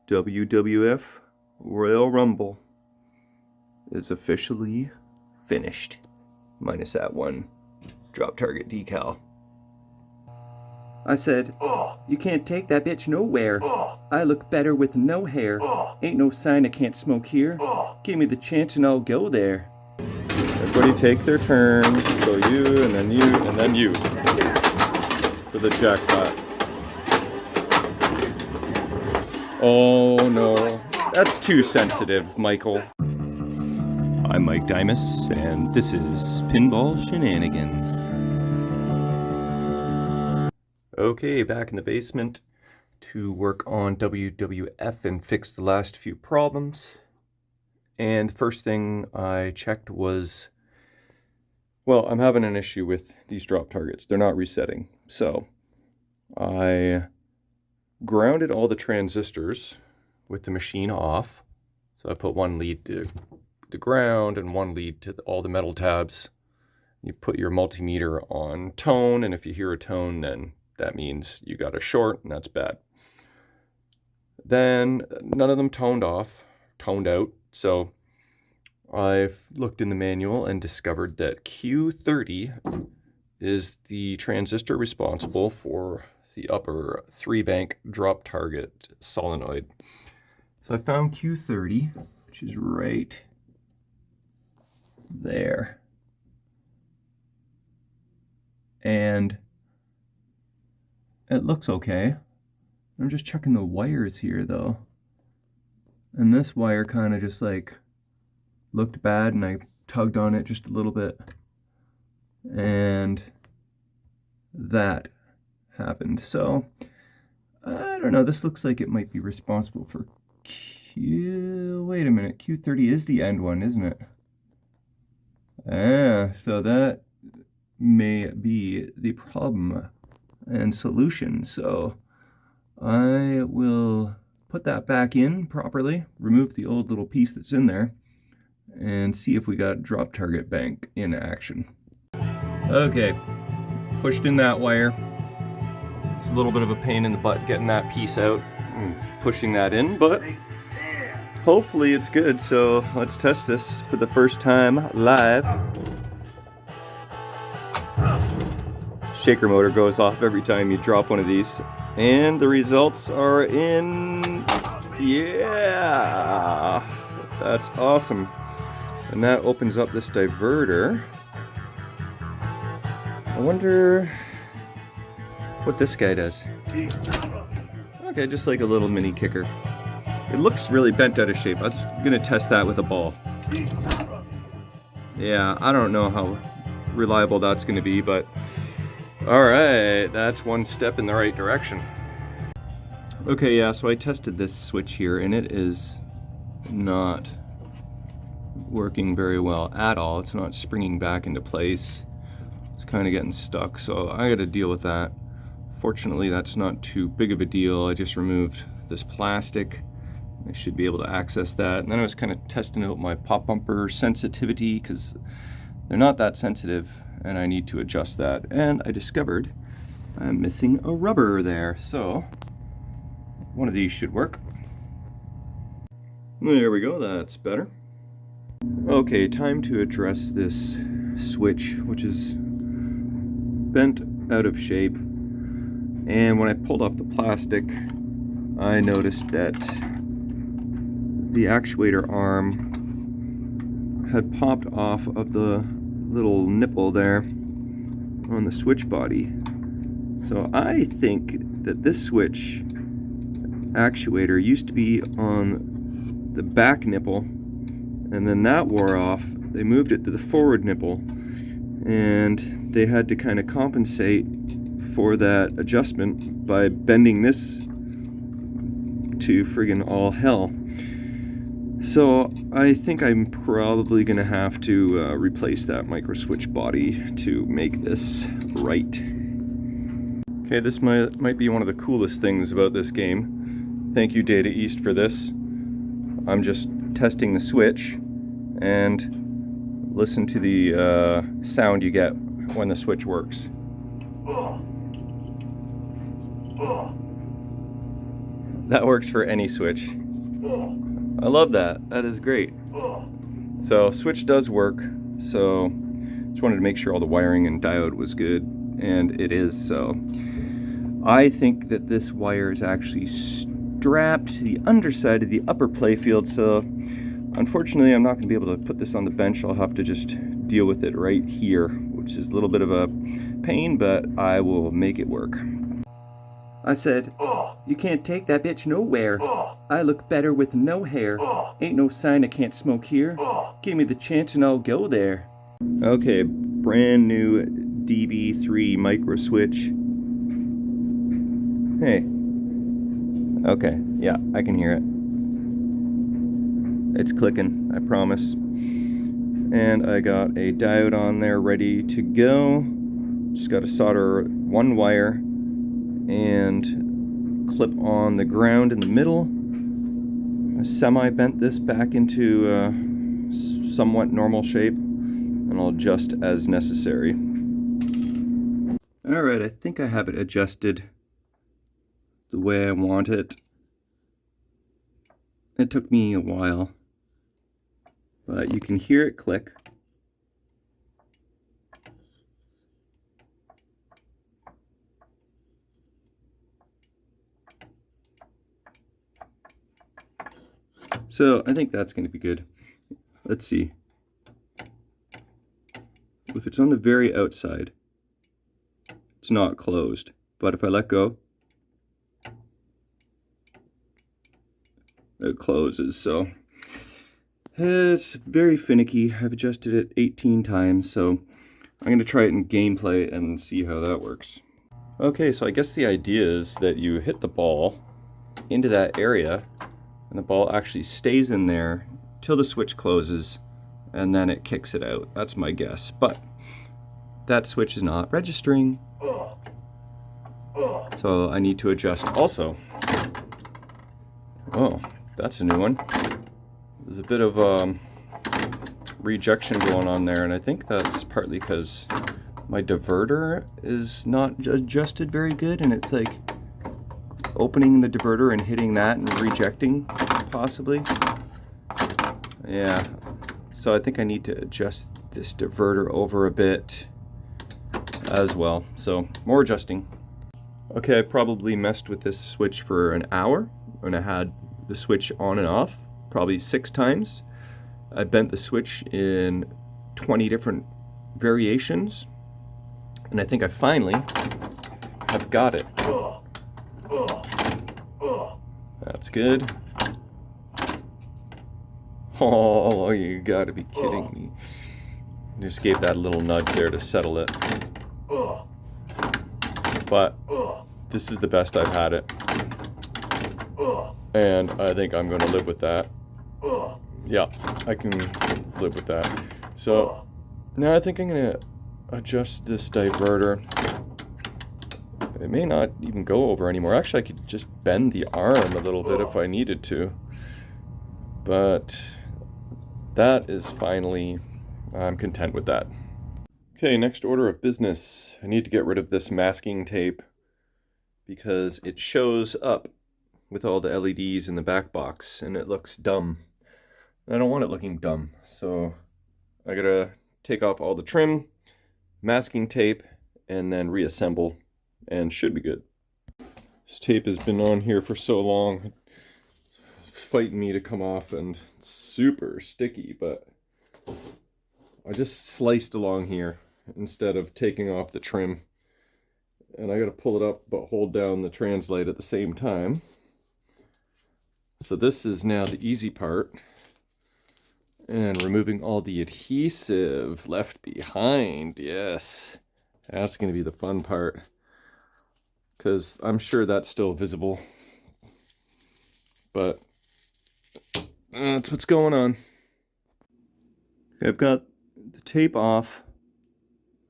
WWF Royal Rumble is officially finished, minus that one drop target decal. I said, you can't take that bitch nowhere. I look better with no hair. Ain't no sign I can't smoke here. Give me the chance and I'll go there. Everybody take their turns. So you, and then you, and then you. For the jackpot. Oh no. That's too sensitive, Michael. I'm Mike Dimas, and this is Pinball Shenanigans. Okay, back in the basement to work on WWF and fix the last few problems. And the first thing I checked was, well, I'm having an issue with these drop targets. They're not resetting. So I grounded all the transistors with the machine off. So I put one lead to the ground and one lead to all the metal tabs. You put your multimeter on tone, and if you hear a tone, then that means you got a short, and that's bad. Then none of them toned out. So I've looked in the manual and discovered that Q30 is the transistor responsible for the upper 3-bank drop target solenoid. So I found Q30, which is right there. And it looks okay. I'm just checking the wires here though. And this wire kind of just like looked bad, and I tugged on it just a little bit. And that happened. So I don't know, this looks like it might be responsible for wait a minute, Q30 is the end one, isn't it? So that may be the problem and solution. So I will put that back in properly, remove the old little piece that's in there, and see if we got drop target bank in action. Okay, pushed in that wire. It's a little bit of a pain in the butt getting that piece out and pushing that in, but hopefully it's good. So let's test this for the first time live. Shaker motor goes off every time you drop one of these, and the results are in. Yeah, that's awesome. And that opens up this diverter. I wonder what this guy does. Okay, just like a little mini kicker. It looks really bent out of shape. I'm gonna test that with a ball. Yeah, I don't know how reliable that's gonna be, but alright, that's one step in the right direction. Okay, yeah, so I tested this switch here, and it is not working very well at all. It's not springing back into place. It's kind of getting stuck, so I got to deal with that. Fortunately, that's not too big of a deal. I just removed this plastic. I should be able to access that. And then I was kind of testing out my pop bumper sensitivity, because they're not that sensitive, and I need to adjust that. And I discovered I'm missing a rubber there, so one of these should work. There we go, that's better. Okay, time to address this switch, which is bent out of shape. And when I pulled off the plastic, I noticed that the actuator arm had popped off of the little nipple there on the switch body. So I think that this switch actuator used to be on the back nipple, and then that wore off. They moved it to the forward nipple, and they had to kind of compensate for that adjustment by bending this to friggin' all hell. So I think I'm probably gonna have to replace that Microswitch body to make this right. Okay, this might be one of the coolest things about this game. Thank you, Data East, for this. I'm just testing the switch, and listen to the sound you get when the switch works. That works for any switch. I love that. That is great. So switch does work. So just wanted to make sure all the wiring and diode was good, and it is. So I think that this wire is actually strapped to the underside of the upper playfield. So unfortunately, I'm not going to be able to put this on the bench. I'll have to just deal with it right here, which is a little bit of a pain, but I will make it work. I said, "You can't take that bitch nowhere. I look better with no hair. Ain't no sign I can't smoke here. Give me the chance and I'll go there." Okay, brand new DB3 Microswitch. Hey. Okay, yeah, I can hear it. It's clicking, I promise. And I got a diode on there ready to go. Just got to solder one wire and clip on the ground in the middle. I semi-bent this back into somewhat normal shape, and I'll adjust as necessary. Alright, I think I have it adjusted the way I want it. It took me a while, but you can hear it click. So I think that's going to be good. Let's see. If it's on the very outside, it's not closed. But if I let go, it closes. So it's very finicky. I've adjusted it 18 times, so I'm going to try it in gameplay and see how that works. Okay, so I guess the idea is that you hit the ball into that area, and the ball actually stays in there till the switch closes, and then it kicks it out. That's my guess, but that switch is not registering, so I need to adjust also. Oh, that's a new one. There's a bit of rejection going on there, and I think that's partly because my diverter is not adjusted very good, and it's like opening the diverter and hitting that and rejecting, possibly. Yeah, so I think I need to adjust this diverter over a bit as well. So more adjusting. Okay, I probably messed with this switch for an hour, and I had the switch on and off probably 6 times. I bent the switch in 20 different variations, and I think I finally have got it. That's good. Oh, you gotta be kidding me. Just gave that a little nudge there to settle it. But this is the best I've had it. And I think I'm gonna live with that. Yeah, I can live with that. So now I think I'm gonna adjust this diverter. It may not even go over anymore. Actually, I could just bend the arm a little bit if I needed to. But that is finally, I'm content with that. Okay, next order of business. I need to get rid of this masking tape because it shows up with all the LEDs in the back box and it looks dumb. I don't want it looking dumb, so I gotta take off all the trim, masking tape, and then reassemble, and should be good. This tape has been on here for so long, fighting me to come off, and it's super sticky, but I just sliced along here instead of taking off the trim. And I gotta pull it up but hold down the translate at the same time. So this is now the easy part. And removing all the adhesive left behind. Yes, that's gonna be the fun part, because I'm sure that's still visible, but that's what's going on. Okay, I've got the tape off,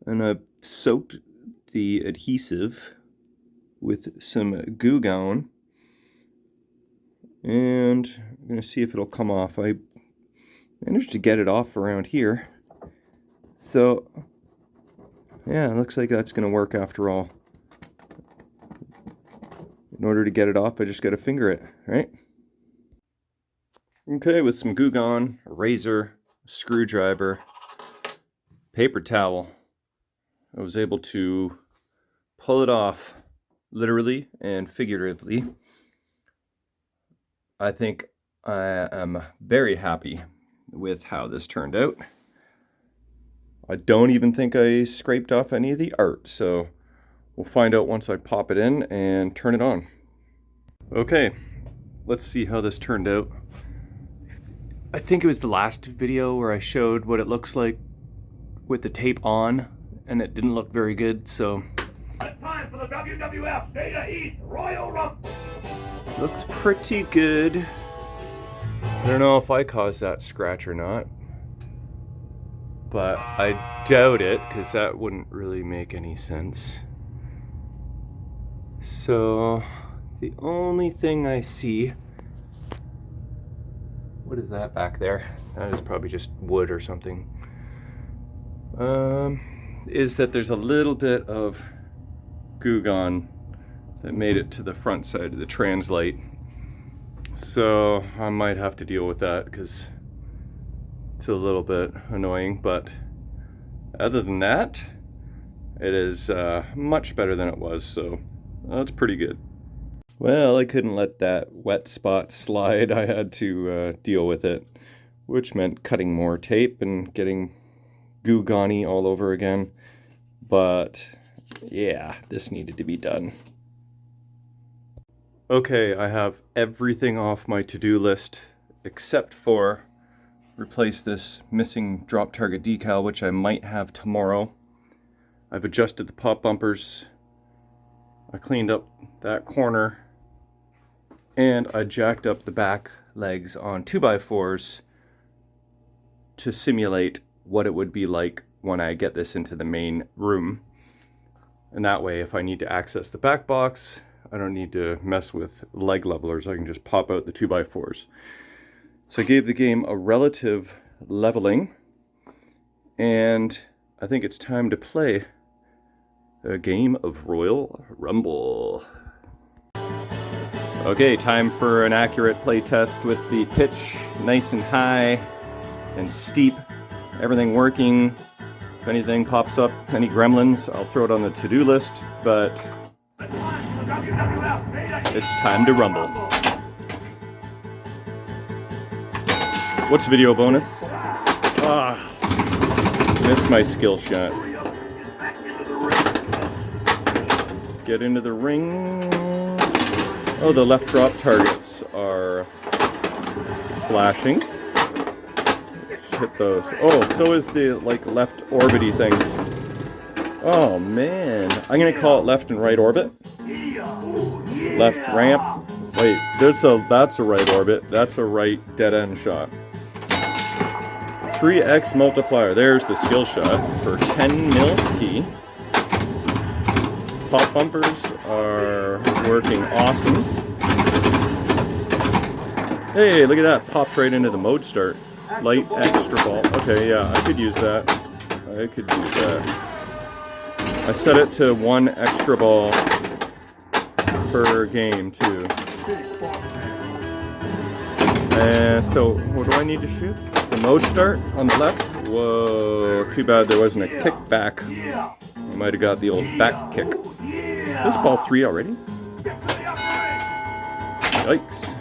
and I've soaked the adhesive with some Goo Gone, and I'm going to see if it'll come off. I managed to get it off around here, so yeah, it looks like that's going to work after all. In order to get it off, I just got to finger it, right? Okay, with some Goo Gone, a razor, a screwdriver, paper towel, I was able to pull it off, literally and figuratively. I think I am very happy with how this turned out. I don't even think I scraped off any of the art, so we'll find out once I pop it in and turn it on. Okay, let's see how this turned out. I think it was the last video where I showed what it looks like with the tape on, and it didn't look very good, so. It's time for the WWF Day to Eat Royal Rumble. Looks pretty good. I don't know if I caused that scratch or not, but I doubt it, because that wouldn't really make any sense. So, the only thing I see, what is that back there? That is probably just wood or something. Is that there's a little bit of Goo Gone that made it to the front side of the translate. So I might have to deal with that because it's a little bit annoying, but other than that, it is much better than it was, so that's pretty good. Well, I couldn't let that wet spot slide. I had to deal with it, which meant cutting more tape and getting Goo Gone-y all over again. But yeah, this needed to be done. Okay, I have everything off my to-do list except for replace this missing drop target decal, which I might have tomorrow. I've adjusted the pop bumpers. I cleaned up that corner, and I jacked up the back legs on 2x4s to simulate what it would be like when I get this into the main room. And that way, if I need to access the back box, I don't need to mess with leg levelers. I can just pop out the 2x4s. So I gave the game a relative leveling, and I think it's time to play a game of Royal Rumble. Okay, time for an accurate play test with the pitch nice and high and steep. Everything working. If anything pops up, any gremlins, I'll throw it on the to-do list, but it's time to rumble. What's video bonus? Missed my skill shot. Get into the ring. Oh, the left drop targets are flashing. Let's hit those. Oh, so is the left orbity thing. Oh man, I'm gonna call it left and right orbit. Left ramp. Wait, that's a right orbit. That's a right dead end shot. 3x multiplier. There's the skill shot for 10 mil ski. Pop bumpers are working awesome. Hey, look at that. Popped right into the mode start. Light extra ball. Okay, yeah, I could use that. I could use that. I set it to 1 extra ball per game, too. And so, what do I need to shoot? The mode start on the left? Whoa, too bad there wasn't a kickback. I might have got the old back kick. Is this ball 3 already? Yikes.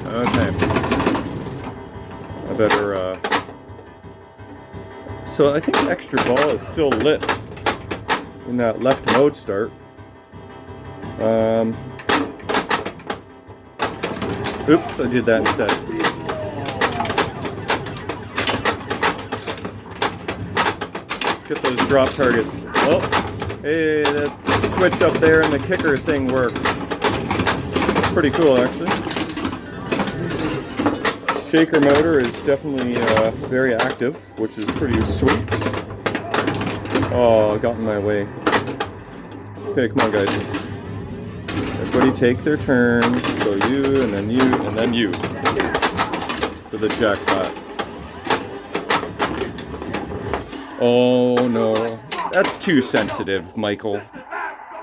Okay. I better, So I think the extra ball is still lit in that left mode start. Oops, I did that instead. Let's get those drop targets. Oh, hey, that switch up there and the kicker thing worked. It's pretty cool, actually. Shaker motor is definitely very active, which is pretty sweet. Oh, it got in my way. Okay, come on, guys. Everybody take their turn. So you, and then you, and then you. For the jackpot. Oh no. That's too sensitive, Michael.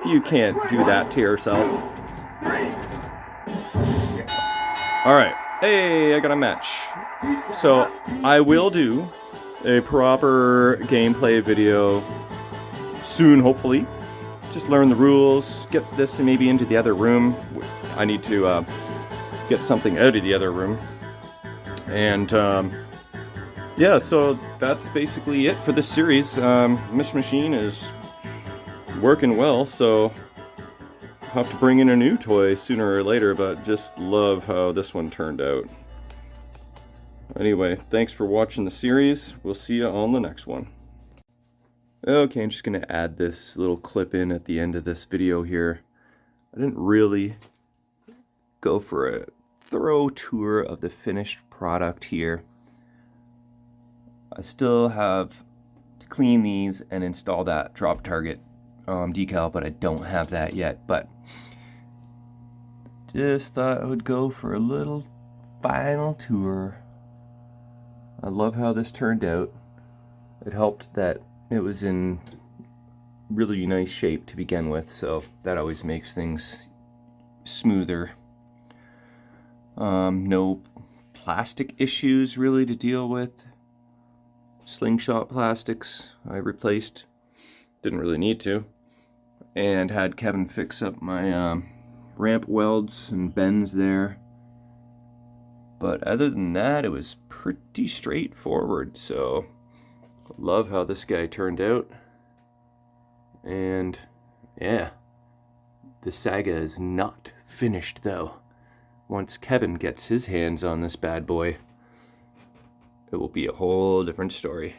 You can't do that to yourself. Alright. Hey, I got a match. So, I will do a proper gameplay video soon, hopefully. Just learn the rules, get this maybe into the other room. I need to get something out of the other room. And yeah, so that's basically it for this series. Mish Machine is working well, so I'll have to bring in a new toy sooner or later, but just love how this one turned out. Anyway, thanks for watching the series. We'll see you on the next one. Okay, I'm just going to add this little clip in at the end of this video here. I didn't really go for a thorough tour of the finished product here. I still have to clean these and install that drop target decal, but I don't have that yet. But just thought I would go for a little final tour. I love how this turned out. It helped that it was in really nice shape to begin with, so that always makes things smoother. No plastic issues really to deal with. Slingshot plastics I replaced. Didn't really need to. And had Kevin fix up my ramp welds and bends there. But other than that, it was pretty straightforward, so love how this guy turned out. And yeah, the saga is not finished though. Once Kevin gets his hands on this bad boy, it will be a whole different story.